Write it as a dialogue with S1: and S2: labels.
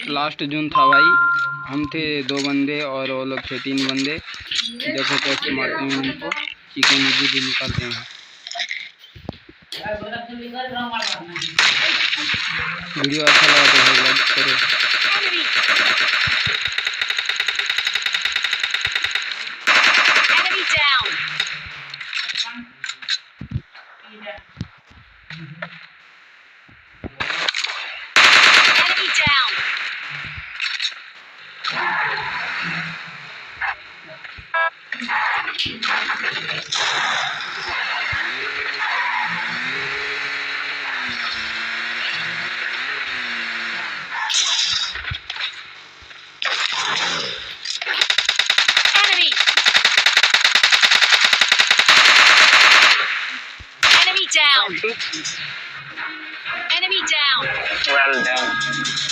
S1: Last जून था भाई। हम थे 2 बंदे और वो लोग थे 3 बंदे। देखो कैसे मारते हैं उनको, चिकन भी निकालते हैं। वीडियो अच्छा लगा तो भाई लाइक करो।
S2: Enemy down.
S3: Well done.